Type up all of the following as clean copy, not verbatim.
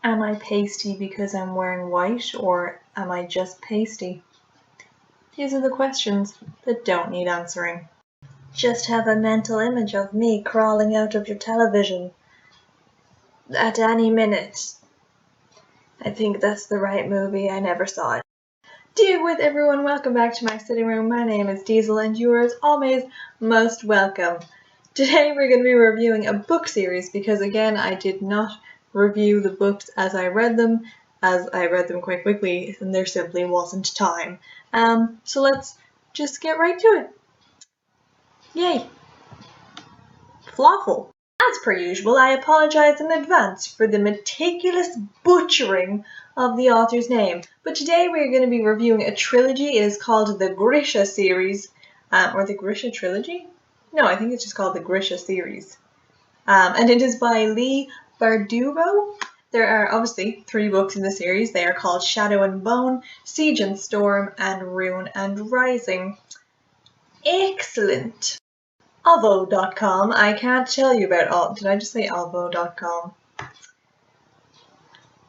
Am I pasty because I'm wearing white, or am I just pasty? These are the questions that don't need answering. Just have a mental image of me crawling out of your television at any minute. I think that's the right movie. I never saw it. Dear with everyone, welcome back to my sitting room. My name is Diesel and you are as always most welcome. Today we're going to be reviewing a book series because again I did not review the books as I read them quite quickly and there simply wasn't time. So let's just get right to it. Yay! Flawful. As per usual, I apologize in advance for the meticulous butchering of the author's name, but today we're going to be reviewing a trilogy. It is called the Grisha series, or the Grisha trilogy? No, I think it's just called the Grisha series. And it is by Leigh Bardugo. There are obviously 3 books in the series. They are called Shadow and Bone, Siege and Storm, and Rune and Rising. Excellent! Alvo.com. I can't tell you about all. Did I just say Alvo.com?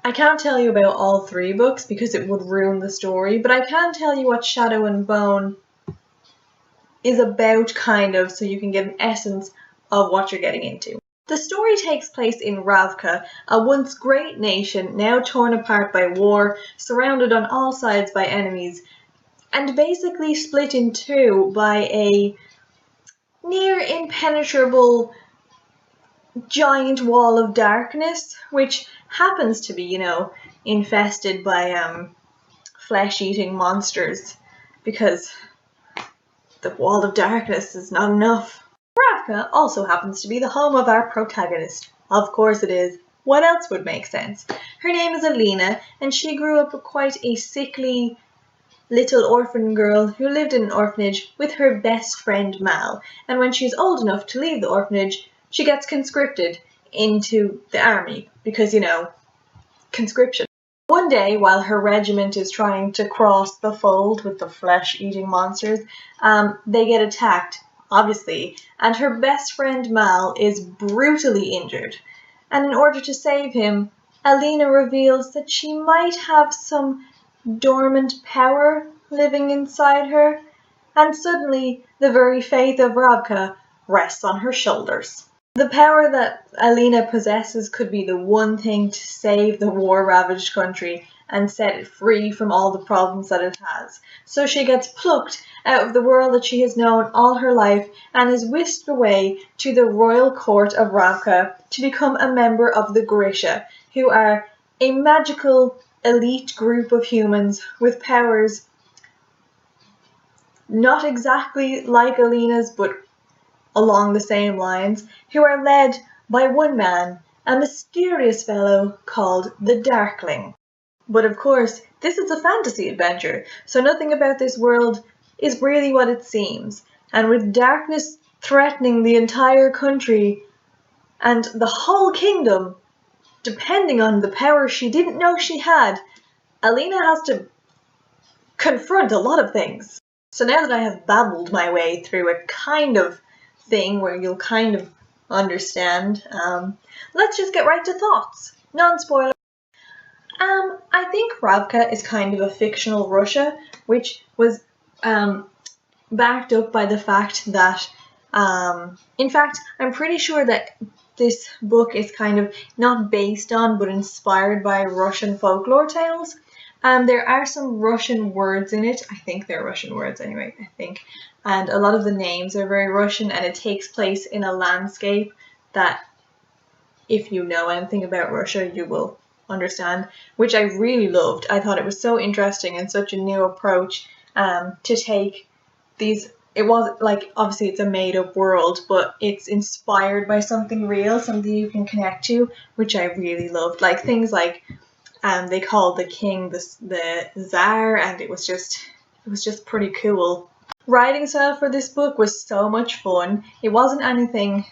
I can't tell you about all 3 books because it would ruin the story, but I can tell you what Shadow and Bone is about, kind of, so you can get an essence of what you're getting into. The story takes place in Ravka, a once great nation now torn apart by war, surrounded on all sides by enemies, and basically split in 2 by a near impenetrable giant wall of darkness, which happens to be, infested by flesh-eating monsters, because the wall of darkness is not enough. Ravka also happens to be the home of our protagonist. Of course it is. What else would make sense? Her name is Alina, and she grew up quite a sickly little orphan girl who lived in an orphanage with her best friend Mal, and when she's old enough to leave the orphanage, she gets conscripted into the army because, conscription. One day, while her regiment is trying to cross the fold with the flesh-eating monsters, they get attacked, obviously, and her best friend Mal is brutally injured. And in order to save him, Alina reveals that she might have some dormant power living inside her, and suddenly the very fate of Ravka rests on her shoulders. The power that Alina possesses could be the one thing to save the war-ravaged country and set it free from all the problems that it has. So she gets plucked out of the world that she has known all her life and is whisked away to the royal court of Ravka to become a member of the Grisha, who are a magical elite group of humans with powers not exactly like Alina's, but along the same lines, who are led by one man, a mysterious fellow called the Darkling. But of course, this is a fantasy adventure, so nothing about this world is really what it seems. And with darkness threatening the entire country and the whole kingdom, depending on the power she didn't know she had, Alina has to confront a lot of things. So now that I have babbled my way through a kind of thing where you'll kind of understand, let's just get right to thoughts. Non-spoiler. I think Ravka is kind of a fictional Russia, which was backed up by the fact that, in fact, I'm pretty sure that this book is kind of not based on, but inspired by Russian folklore tales. There are some Russian words in it. I think they're Russian words anyway, And a lot of the names are very Russian, and it takes place in a landscape that, if you know anything about Russia, you will understand, which I really loved. I thought it was so interesting and such a new approach to take these. It was like, obviously it's a made-up world, but it's inspired by something real, something you can connect to, which I really loved. Like things like they called the king the Tsar, and it was just pretty cool. Writing style for this book was so much fun. It wasn't anything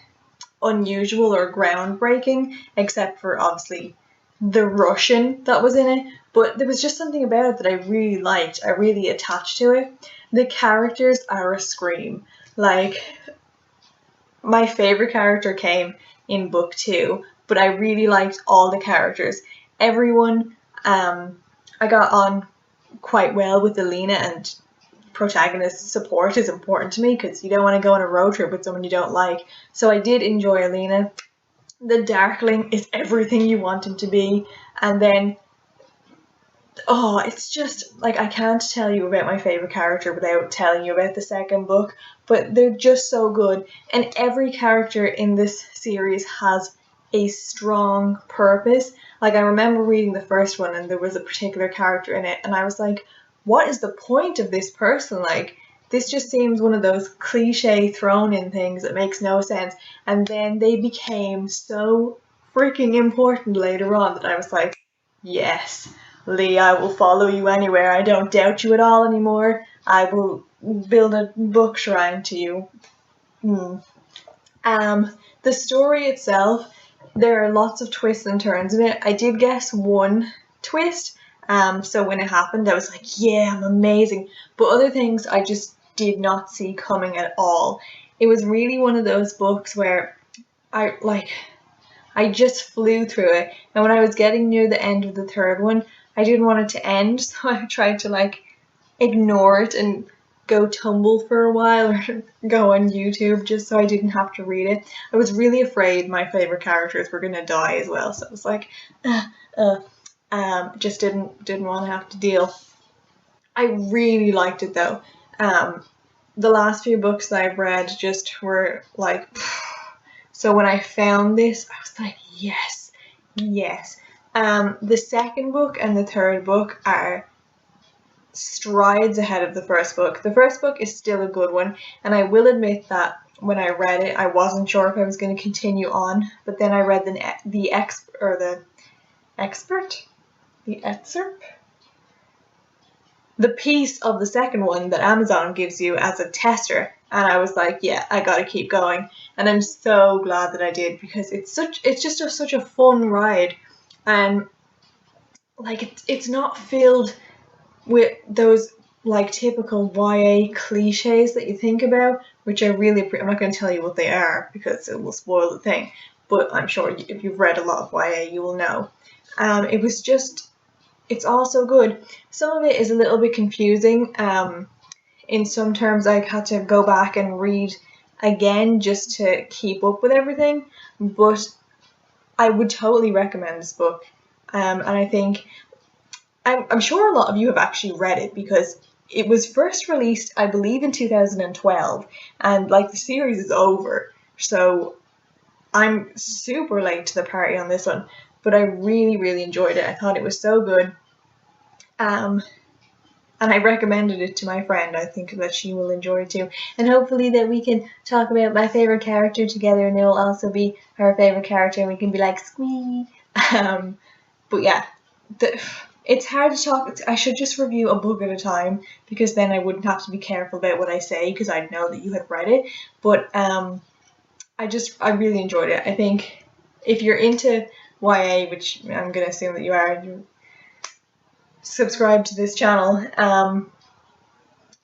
unusual or groundbreaking, except for obviously the Russian that was in it, but there was just something about it that I really liked. I really attached to it. The characters are a scream. Like, my favorite character came in book 2, but I really liked all the characters. everyone. I got on quite well with Alina, and protagonist support is important to me because you don't want to go on a road trip with someone you don't like. So I did enjoy Alina. The Darkling is everything you want him to be, and then it's just like I can't tell you about my favorite character without telling you about the second book, but they're just so good, and every character in this series has a strong purpose. Like, I remember reading the first one and there was a particular character in it and I was like, what is the point of this person? Like, this just seems one of those cliche thrown in things that makes no sense. And then they became so freaking important later on that I was like, yes, Leigh, I will follow you anywhere. I don't doubt you at all anymore. I will build a book shrine to you. The story itself, there are lots of twists and turns in it. I did guess one twist, so when it happened I was like, yeah, I'm amazing. But other things I just did not see coming at all. It was really one of those books where I just flew through it, and when I was getting near the end of the third one, I didn't want it to end, so I tried to ignore it and go tumble for a while or go on YouTube just so I didn't have to read it. I was really afraid my favorite characters were gonna die as well, so I was like, just didn't want to have to deal. I really liked it though. The last few books that I've read just were like, so when I found this, I was like, yes, yes. The second book and the third book are strides ahead of the first book. The first book is still a good one, and I will admit that when I read it, I wasn't sure if I was going to continue on, but then I read the piece of the second one that Amazon gives you as a tester, and I was like, yeah, I gotta keep going, and I'm so glad that I did, because it's just such a fun ride, and it's not filled with those typical YA cliches that you think about, which I'm not going to tell you what they are because it will spoil the thing, but I'm sure if you've read a lot of YA you will know. It's all so good. Some of it is a little bit confusing. In some terms I had to go back and read again just to keep up with everything, but I would totally recommend this book, and I think I'm sure a lot of you have actually read it because it was first released, I believe, in 2012, and the series is over, so I'm super late to the party on this one, but I really, really enjoyed it. I thought it was so good, and I recommended it to my friend. I think that she will enjoy it too, and hopefully that we can talk about my favorite character together, and it will also be her favorite character, and we can be like, squee. But yeah, it's hard to talk. I should just review a book at a time, because then I wouldn't have to be careful about what I say, because I'd know that you had read it. But I really enjoyed it. I think if you're into YA, which I'm going to assume that you are, you subscribe to this channel,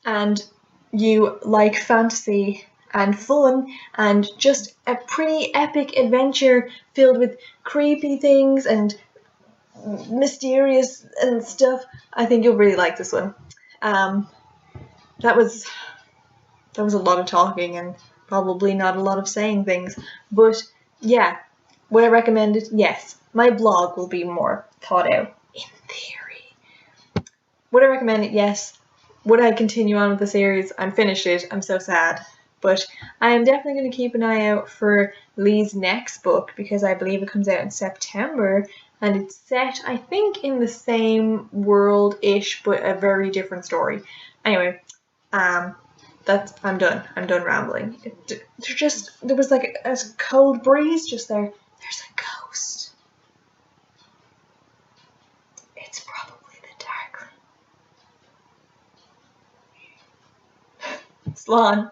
and you like fantasy and fun and just a pretty epic adventure filled with creepy things and mysterious and stuff, I think you'll really like this one. That was a lot of talking and probably not a lot of saying things, but yeah, would I recommend it? Yes. My blog will be more thought out, in theory. Would I recommend it? Yes. Would I continue on with the series? I'm finished it. I'm so sad. But I am definitely going to keep an eye out for Leigh's next book, because I believe it comes out in September, and it's set, I think, in the same world-ish, but a very different story. Anyway, I'm done. I'm done rambling. There was a cold breeze just there. There's a ghost. It's probably the Darkling. Slán.